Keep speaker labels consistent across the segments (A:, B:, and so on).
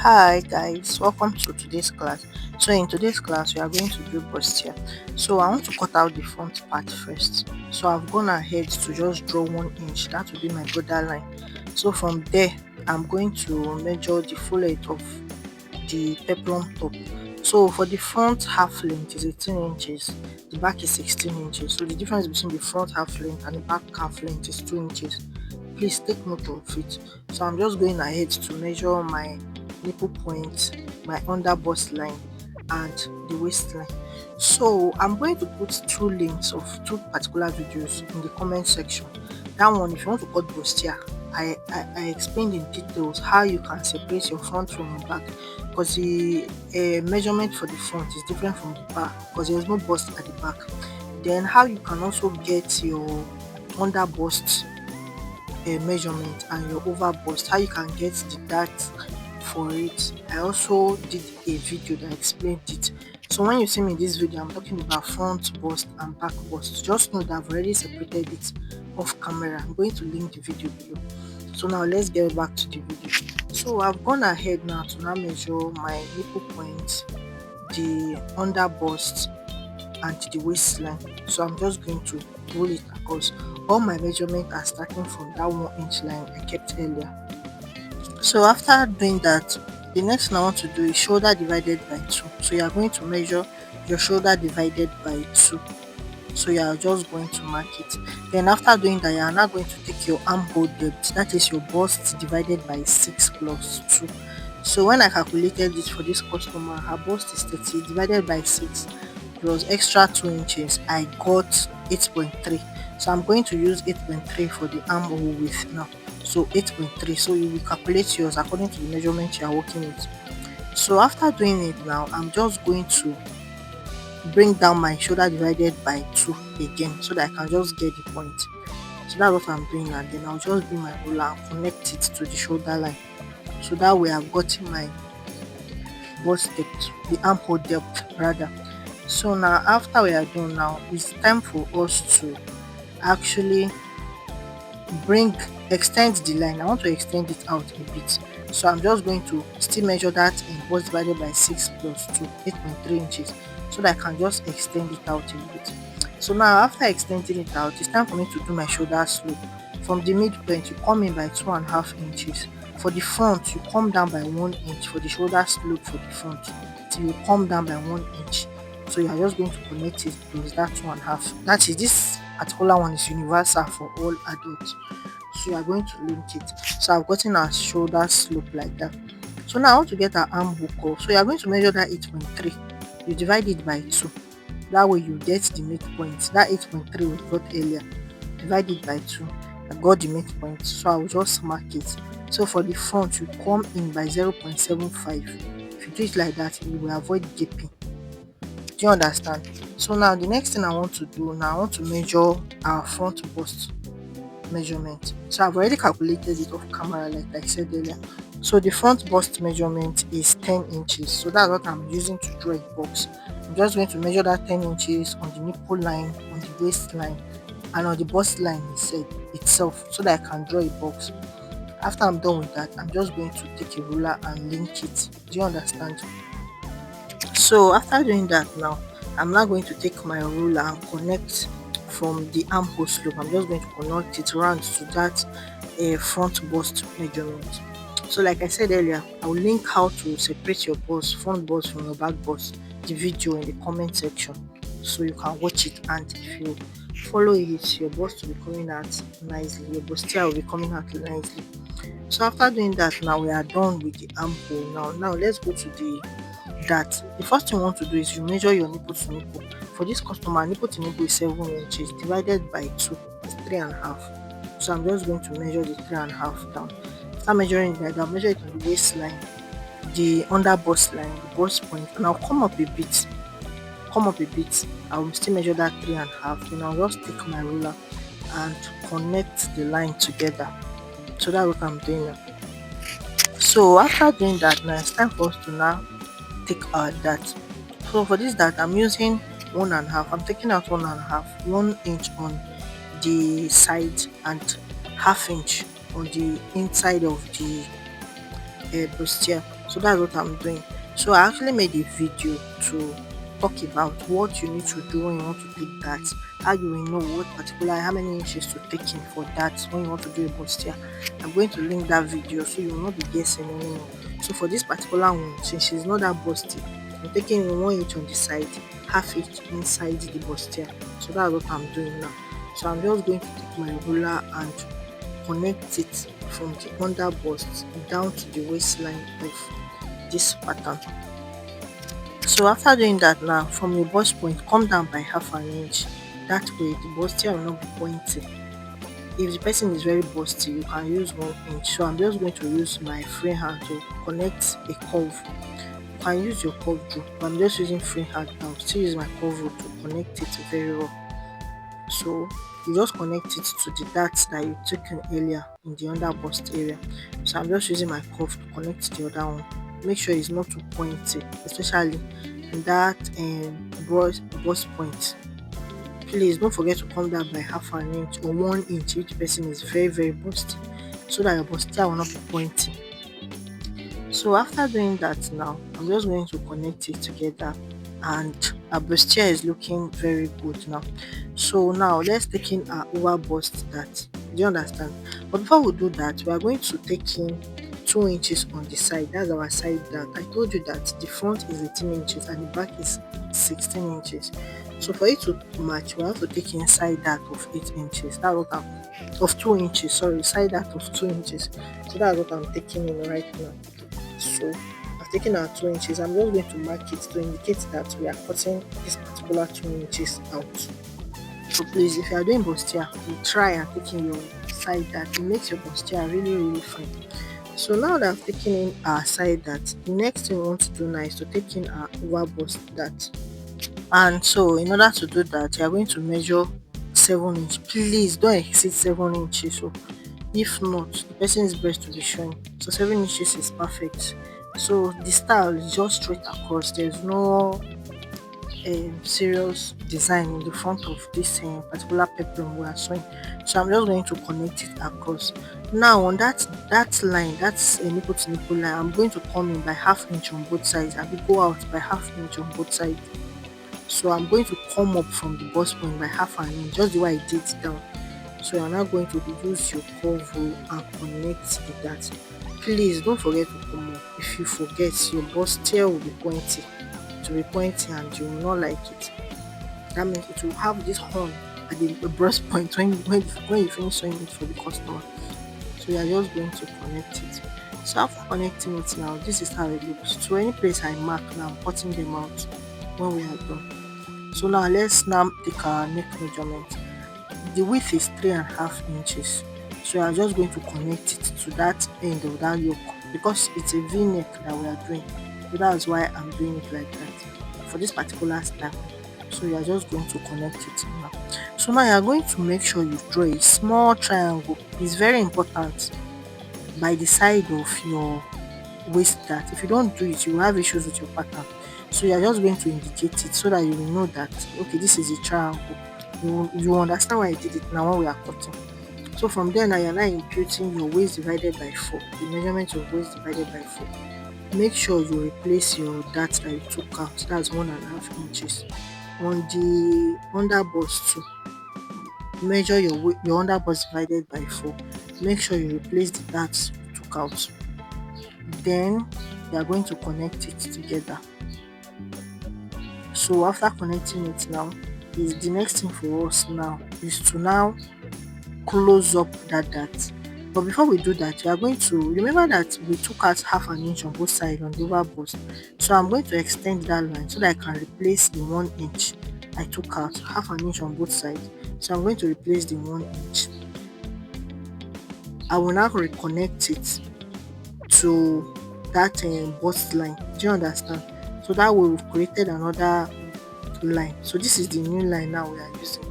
A: Hi guys, welcome to today's class. So in today's class we are going to do Bustier. So I want to cut out the front part first. So I've gone ahead to just draw 1 inch. That will be my border line. So from there I'm going to measure the full length of the peplum top. So for the front half length is 18 inches, the back is 16 inches. So the difference between the front half length and the back half length is 2 inches. Please take note of it. So I'm just going ahead to measure my nipple point, my under bust line and the waistline. So I'm going to put two links of two particular videos in the comment section. That one, if you want to cut bustier, I explained in details how you can separate your front from your back, because the measurement for the front is different from the back because there's no bust at the back. Then how you can also get your under bust measurement and your over bust, how you can get the dart for it. I also did a video that explained it. So when you see me in this video, I'm talking about front bust and back bust. Just know that I've already separated it off camera. I'm going to link the video below. So now let's get back to the video. So I've gone ahead now to now measure my nipple point, the under bust and the waistline. So I'm just going to roll it across. All my measurements are starting from that 1 inch line I kept earlier. So after doing that, the next thing I want to do is shoulder divided by 2. So you are going to measure your shoulder divided by 2. So you are just going to mark it. Then after doing that, you are now going to take your armhole depth, that is your bust divided by 6 plus 2. So when I calculated it for this customer, her bust is 30 divided by 6 plus extra 2 inches, I got 8.3. So I'm going to use 8.3 for the armhole width now. So 8.3. So you will calculate yours according to the measurement you are working with. So after doing it now, I'm just going to bring down my shoulder divided by 2 again so that I can just get the point. So that's what I'm doing, and then I'll just bring my ruler and connect it to the shoulder line. So that way I've gotten my bust depth, the armhole depth rather. So now after we are done now, it's time for us to actually extend the line. I want to extend it out a bit. So I'm just going to still measure that in bust divided by 6 plus 2, 8.3 inches, so that I can just extend it out a bit. So now after extending it out, it's time for me to do my shoulder slope. From the midpoint, you come in by 2.5 inches. For the front, you come down by 1 inch for the shoulder slope for the front. Till you come down by 1 inch. So you are just going to connect it plus that 2.5. That is, this particular one is universal for all adults. So you are going to link it. So I've gotten our shoulder slope like that. So now I want to get our armhole curve. So you are going to measure that 8.3. You divide it by 2. That way you get the midpoint. That 8.3 we got earlier. Divide it by 2. I got the midpoint. So I will just mark it. So for the front, you come in by 0.75. If you do it like that, you will avoid gaping. Do you understand? So now the next thing I want to do now, I want to measure our front bust measurement. So I've already calculated it off camera like I said earlier. So the front bust measurement is 10 inches. So that's what I'm using to draw a box. I'm just going to measure that 10 inches on the nipple line, on the waistline, and on the bust line itself, so that I can draw a box. After I'm done with that, I'm just going to take a ruler and link it. Do you understand? So after doing that now, I'm now going to take my ruler and connect from the armhole slope. I'm just going to connect it around to that front bust measurement. So like I said earlier, I will link how to separate your front bust from your back bust, the video in the comment section, so you can watch it, and if you follow it, your bust will be coming out nicely, your bustier will be coming out nicely. So after doing that, now we are done with the armhole. Now let's go to the dart. The first thing you want to do is you measure your nipple to nipple. For this customer, nipple to nipple is 7 inches divided by 2 is 3.5. So I'm just going to measure the 3.5 down. After measuring that, I'll measure it on the waistline, the under bust line, the bust point, and I'll come up a bit. I will still measure that 3.5. Then I'll just take my ruler and connect the line together. So that's what I'm doing now. So after doing that, now it's time for us to now take our dart. So for this dart, I'm using 1.5. I'm taking out 1.5, 1 inch on the side and ½ inch on the inside of the bustier. So that's what I'm doing. So I actually made a video to talk about what you need to do when you want to take that, how you will know what particular how many inches to take in for that when you want to do a bustier. I'm going to link that video so you will not be guessing anymore. So for this particular one, since she's not that busty, I'm taking in 1 inch on the side, half inch inside the bustier. So that's what I'm doing now. So I'm just going to take my ruler and connect it from the under bust down to the waistline of this pattern. So after doing that, now from your bust point come down by half an inch. That way the bustier will not be pointing. If the person is very busty, you can use 1 inch. So I'm just going to use my free hand to connect a curve. You can use your curve drill, but I'm just using free hand now. Still use my curve rule to connect it very well. So you just connect it to the darts that you took in earlier in the under bust area. So I'm just using my curve to connect the other one. Make sure it's not too pointy, especially in that bust point. Please don't forget to come down by half an inch or 1 inch if the person is very busty, so that your bustier will not be pointy. So after doing that, now I'm just going to connect it together, and our bustier is looking very good now. So now let's take in our over bust that. Do you understand? But before we do that, we are going to take in 2 inches on the side. That's our side that I told you that the front is 18 inches and the back is 16 inches. So for it to match, we have to take in side that of 8 inches. That's what I'm of 2 inches, sorry, side that of 2 inches. So that's what I'm taking in right now. So I've taken our 2 inches. I'm just going to mark it to indicate that we are cutting this particular 2 inches out. So please, if you are doing bustier, you try and taking your side that. It makes your bustier really fine. So now that I've taken in our side that, the next thing we want to do now is to take in our over bust that. And so in order to do that, you are going to measure 7 inch. Please don't exceed 7 inches. So if not, the person's breast will be showing. So 7 inches is perfect. So the style is just straight across. There's no serious design in the front of this particular peplum we are sewing. So I'm just going to connect it across. Now on that line, that's a nipple to nipple line, I'm going to come in by half inch on both sides and we go out by half inch on both sides. So I'm going to come up from the bust point by half an inch, just the way I did it down. So you're now going to use your curve rule and connect the dart. Please don't forget to come up. If you forget, your bustier will be pointy. It will be pointy and you will not like it. That means it will have this horn at the breast point when you finish sewing it for the customer. So you are just going to connect it. So after connecting it now, this is how it looks. So any place I mark now, I'm cutting them out when we are done. So now let's now take our neck measurement. The width is 3.5 inches. So I'm just going to connect it to that end of that yoke because it's a V-neck that we are doing. So that's why I'm doing it like that for this particular style. So you are just going to connect it now. So now you are going to make sure you draw a small triangle. It's very important by the side of your waist dart. If you don't do it, you will have issues with your pattern. So you are just going to indicate it so that you will know that okay, this is a triangle. You understand why I did it now when we are cutting. So from there now you're now imputing your waist divided by 4, the measurement of waist divided by 4. Make sure you replace your dart that you took out, that's 1.5 inches. On the under bust too, measure your under bust divided by 4. Make sure you replace the dart you took out. Then you are going to connect it together. So after connecting it now, is the next thing for us now is to now close up that dart. But before we do that, we are going to remember that we took out half an inch on both sides on the over bust. So I'm going to extend that line so that I can replace the 1 inch I took out, half an inch on both sides. So I'm going to replace the 1 inch. I will now reconnect it to that bust line. Do you understand? So that way we've created another line. So this is the new line now we are using.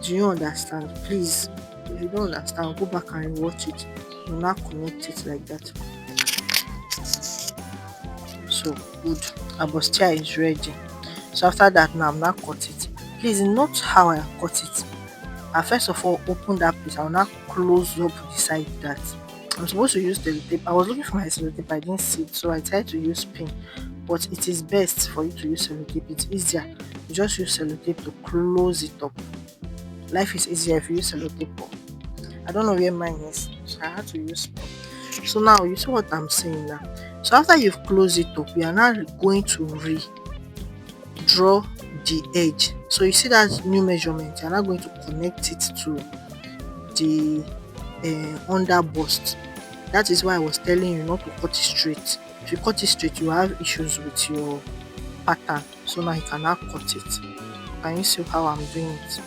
A: Do you understand? Please, if you don't understand, go back and watch it. You now connect it like that. So good. Our bustier is ready. So after that now I'm now cut it. Please note how I cut it. I first of all open that place. I will now close up the side that. I'm supposed to use sellotape. I was looking for my sellotape, I didn't see it, so I tried to use pin. But it is best for you to use sellotape. It's easier. You just use sellotape to close it up. Life is easier if you use sellotape. I don't know where mine is, so I had to use pin. So now you see what I'm saying now. So after you've closed it up, we are now going to redraw the edge. So you see that new measurement, you're now going to connect it to the under bust. That is why I was telling you not to cut it straight. If you cut it straight, you have issues with your pattern. So now you can now cut it. Can you see how I'm doing it?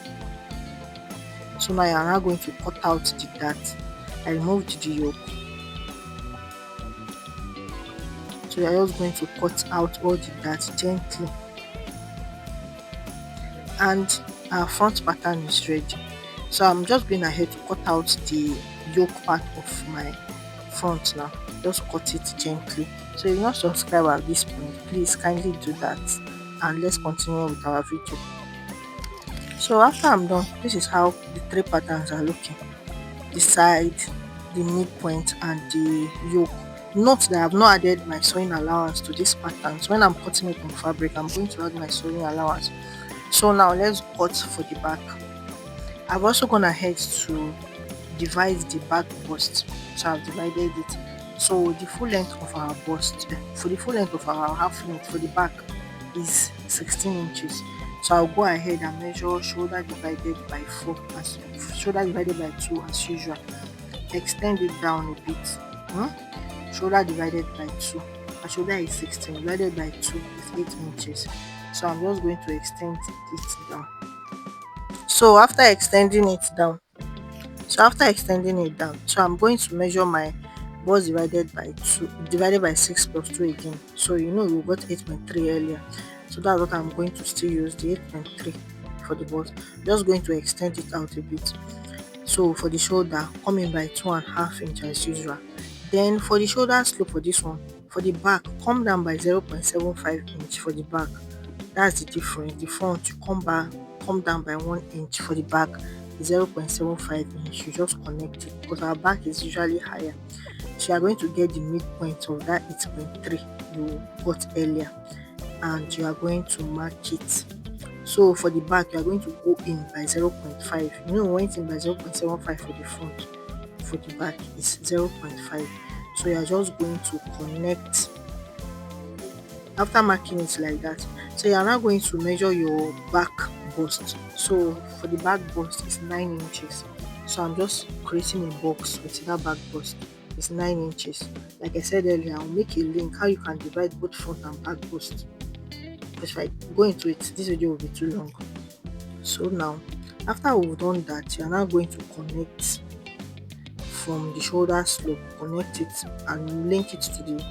A: So now you are now going to cut out the dart. I removed the yoke. So you are just going to cut out all the dart gently. And our front pattern is ready. So I'm just going ahead to cut out the yoke part of my front now. Just cut it gently. So if you're not subscribed at this point, please kindly do that, and let's continue with our video. So after I'm done, this is how the three patterns are looking: the side, the midpoint, and the yoke. Note that I've not added my sewing allowance to this pattern. So when I'm cutting it on fabric, I'm going to add my sewing allowance. So now let's cut for the back. I've also gone ahead to divide the back bust. So I've divided it. So the full length of our bust, for the full length of our half length for the back is 16 inches. So I'll go ahead and measure shoulder divided by 4 as shoulder divided by 2 as usual. Extend it down a bit. Shoulder divided by 2. My shoulder is 16 divided by 2 is 8 inches. So I'm just going to extend it down. So after extending it down, so I'm going to measure my bust divided by 6 plus 2 again. So we got 8.3 earlier. So that's what I'm going to still use, the 8.3 for the bust. Just going to extend it out a bit. So for the shoulder, come in by 2.5 inches as usual. Then for the shoulder slope for this one, for the back, come down by 0.75 inch for the back. That's the difference. The front, you come down by 1 inch. For the back, 0.75 inch. You just connect it because our back is usually higher. So you are going to get the midpoint of that 8.3 you got earlier, and you are going to mark it. So for the back, you are going to go in by 0.5. We went in by 0.75 for the front. For the back is 0.5. So you are just going to connect after marking it like that. So you are now going to measure your back bust. So for the back bust is 9 inches. So I'm just creating a box with that back bust. It's 9 inches. Like I said earlier, I'll make a link how you can divide both front and back bust. Because if I go into it, this video will be too long. So now, after we've done that, you are now going to connect from the shoulder slope, connect it and link it to the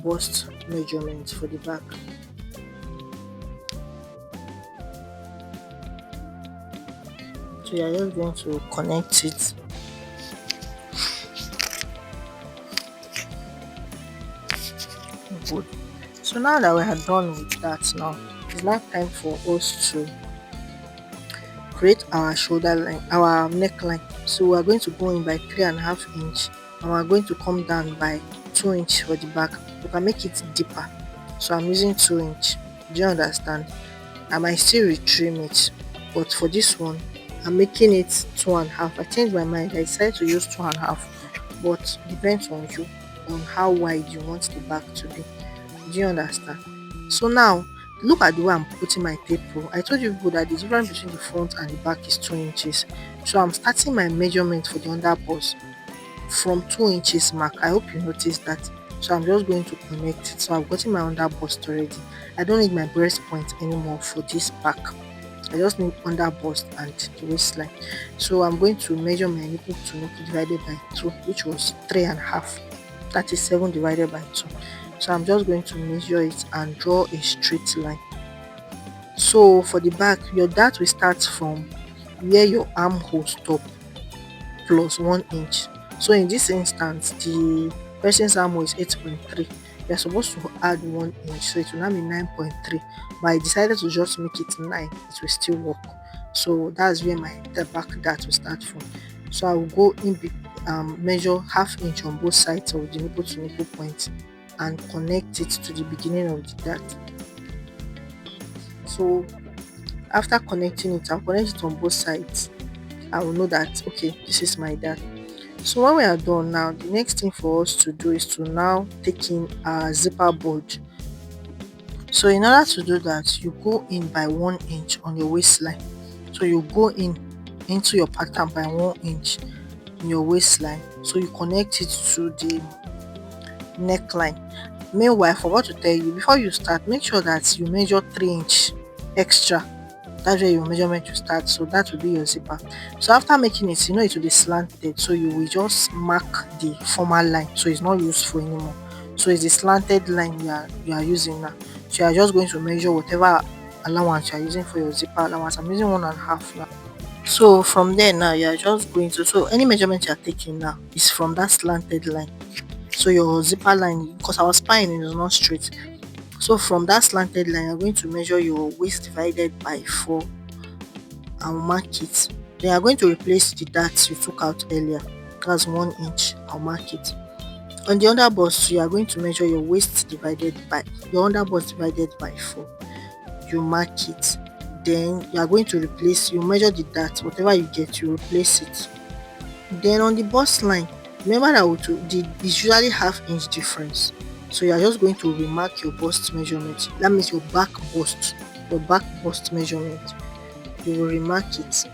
A: bust measurement for the back. So you are just going to connect it. Good. So now that we are done with that, now it's now time for us to create our shoulder line, our neckline. So we are going to go in by 3.5 inch, and we are going to come down by 2 inch for the back. We can make it deeper. So I'm using 2 inch. Do you understand? I might still retrim it, but for this one, I'm making it 2.5. I changed my mind. I decided to use 2.5, but depends on you on how wide you want the back to be. Do you understand? So now look at the way I'm putting my paper. I told you people that the difference between the front and the back is 2 inches. So I'm starting my measurement for the under bust from 2 inches mark. I hope you noticed that. So I'm just going to connect it. So I've gotten my under bust already. I don't need my breast point anymore for this back. I just need under bust and the waistline. So I'm going to measure my nipple to nipple divided by 2, which was 3.5. That is 7 divided by 2. So I'm just going to measure it and draw a straight line. So for the back, your dart will start from where your armhole stop plus 1 inch. So in this instance, the person's armhole is 8.3. You're supposed to add 1 inch, so it will now be 9.3. But I decided to just make it 9. It will still work. So that's where the back dart will start from. So I will go measure half inch on both sides of the nipple to nipple point and connect it to the beginning of the dart. So after connecting it, I'll connect it on both sides. I will know that okay, this is my dart. So when we are done now, the next thing for us to do is to now take in our zipper board. So in order to do that, you go in by 1 inch on your waistline. So you go in into your pattern by 1 inch in your waistline. So you connect it to the neckline. Meanwhile, I forgot to tell you, before you start, make sure that you measure 3 inch extra. That's where your measurement will start. So that will be your zipper. So after making it, it will be slanted. So you will just mark the former line. So it's not useful anymore. So it's the slanted line you are using now. So you are just going to measure whatever allowance you are using for your zipper allowance. I'm using 1.5 now. So from there now you are just going to, so any measurement you are taking now is from that slanted line. So your zipper line, because our spine is not straight, so from that slanted line you're going to measure your waist divided by 4 and mark it. Then you're going to replace the dart you took out earlier. That's 1 inch. I'll mark it. On the under bust, you are going to measure your waist divided by your under bust divided by 4. You mark it. Then you are going to replace, you measure the dart, whatever you get, you replace it. Then on the bust line, remember that it's usually half-inch difference. So you are just going to remark your bust measurement. That means your back bust measurement. You will remark it.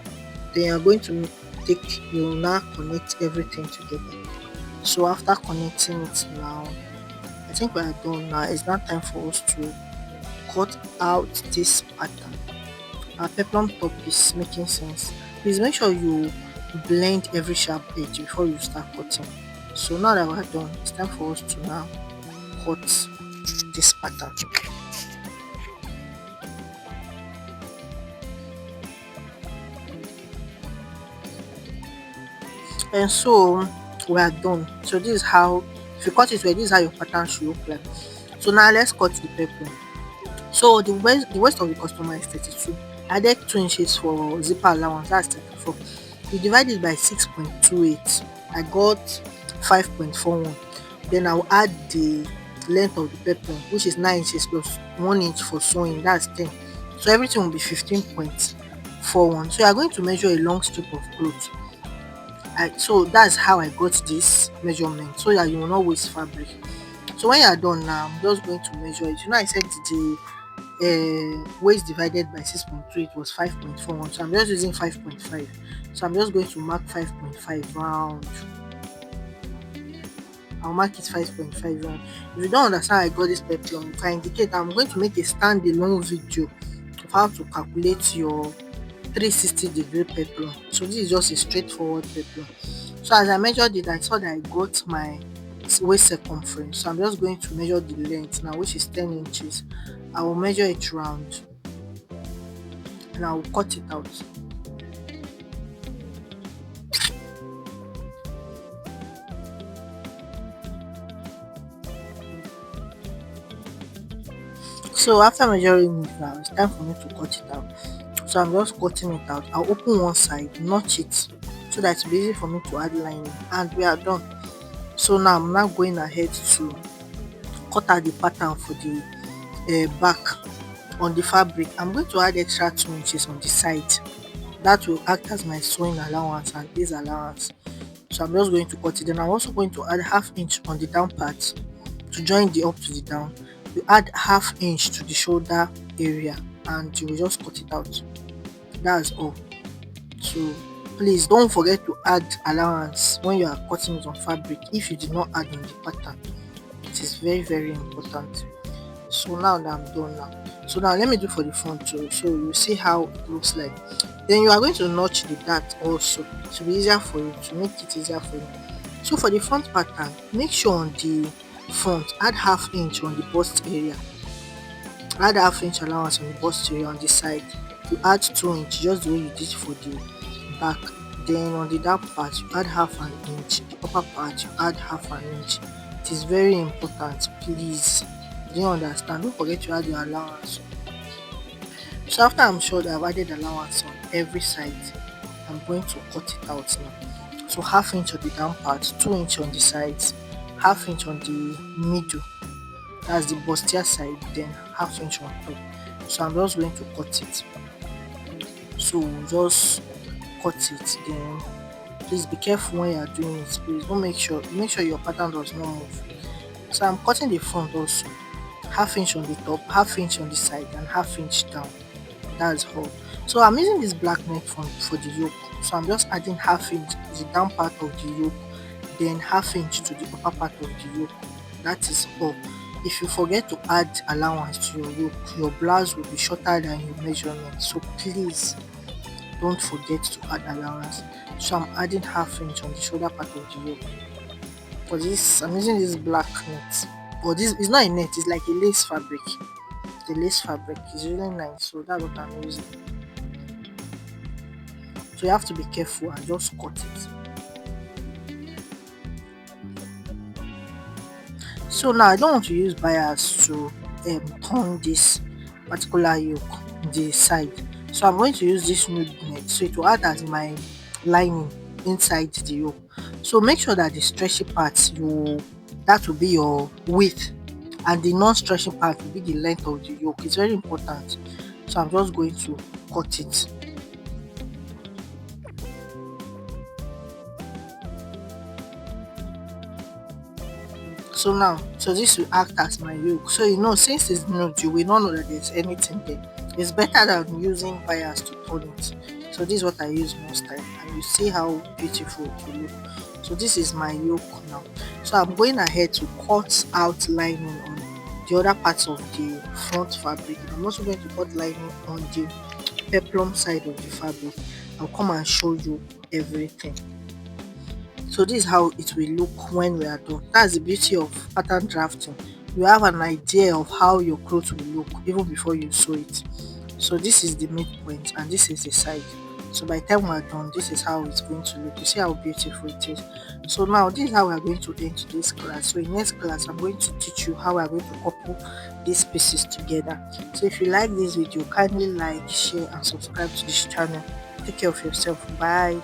A: Then you are going to you will now connect everything together. So after connecting it now, I think we are done now. It's now time for us to cut out this pattern. Our peplum top is making sense. Please make sure you blend every sharp edge before you start cutting. So now that we're done, it's time for us to now cut this pattern. And so we are done. So this is how, if you cut it well, this is how your pattern should look like. So now let's cut the peplum. So the waist of the customer is 32. I added 2 inches for zipper allowance, that's 34. You divide it by 6.28. I got 5.41. Then I'll add the length of the peplum, which is 9 inches plus 1 inch for sewing, that's 10. So everything will be 15.41. So you are going to measure a long strip of cloth. So that's how I got this measurement, so that you will not waste fabric. So when you are done now, I'm just going to measure it. I said the waist divided by 6.2, it was 5.41. So I'm just using 5.5. So I'm just going to mark 5.5 round. I'll mark it 5.5 round. If you don't understand how I got this peplum, you can indicate. I'm going to make a standalone video of how to calculate your 360-degree peplum. So this is just a straightforward peplum. So as I measured it, I saw that I got my waist circumference. So I'm just going to measure the length now, which is 10 inches. I will measure it round and I will cut it out. So after measuring it now, it's time for me to cut it out. So I'm just cutting it out. I'll open one side, notch it so that it's easy for me to add lining, and we are done. So now I'm now going ahead to cut out the pattern for the back on the fabric. I'm going to add extra 2 inches on the side. That will act as my sewing allowance and this allowance. So I'm just going to cut it. Then I'm also going to add ½ inch on the down part to join the up to the down. You add ½ inch to the shoulder area and you will just cut it out. That's all. So please don't forget to add allowance when you are cutting it on fabric if you did not add on the pattern. It is very, very important. So now that I'm done now, so now let me do for the front too, so you see how it looks like. Then you are going to notch the dart also to be easier for you, to make it easier for you. So for the front pattern, make sure on the front add ½ inch on the bust area, add ½ inch allowance on the bust area. On the side you add 2 inch, just the way you did for the back. Then on the down part you add ½ an inch, the upper part you add ½ an inch. It is very important, please. Do you understand? Don't forget to add your allowance. So after I'm sure that I've added allowance on every side, I'm going to cut it out now. So half inch on the down part, 2 inch on the sides, half inch on the middle, that's the bustier side, then half inch on top. So I'm just going to cut it. So just cut it, then please be careful when you are doing it. Please don't make sure your pattern does not move. So I'm cutting the front also, half inch on the top, half inch on the side, and half inch down. That's all. So I'm using this black neck for the yoke. So I'm just adding half inch to the down part of the yoke, then half inch to the upper part of the yoke. That is all. If you forget to add allowance to your yoke, your blouse will be shorter than your measurement. So please don't forget to add allowance. So I'm adding half inch on the shoulder part of the yoke. For this, I'm using this black net. But this is not a net, it's like a lace fabric. The lace fabric is really nice, so that's what I'm using. So you have to be careful and just cut it. So now I don't want to use bias to turn this particular yoke the side. So I'm going to use this nude net, so it will act as my lining inside the yoke. So make sure that the stretchy parts, that will be your width, and the non-stretchy part will be the length of the yoke. It's very important. So I'm just going to cut it. So this will act as my yoke. So since it's nude, you will not know that there's anything there. It's better than using bias to turn it. So this is what I use most time, and you see how beautiful it will look. So this is my yoke now. So I'm going ahead to cut out lining on the other parts of the front fabric. I'm also going to cut lining on the peplum side of the fabric. I'll come and show you everything. So this is how it will look when we are done. That's the beauty of pattern drafting. You have an idea of how your clothes will look even before you sew it. So this is the midpoint and this is the side. So by the time we're done, this is how it's going to look. You see how beautiful it is. So now this is how we're going to end today's class. So in next class, I'm going to teach you how we're going to couple these pieces together. So if you like this video, kindly like, share and subscribe to this channel. Take care of yourself. Bye.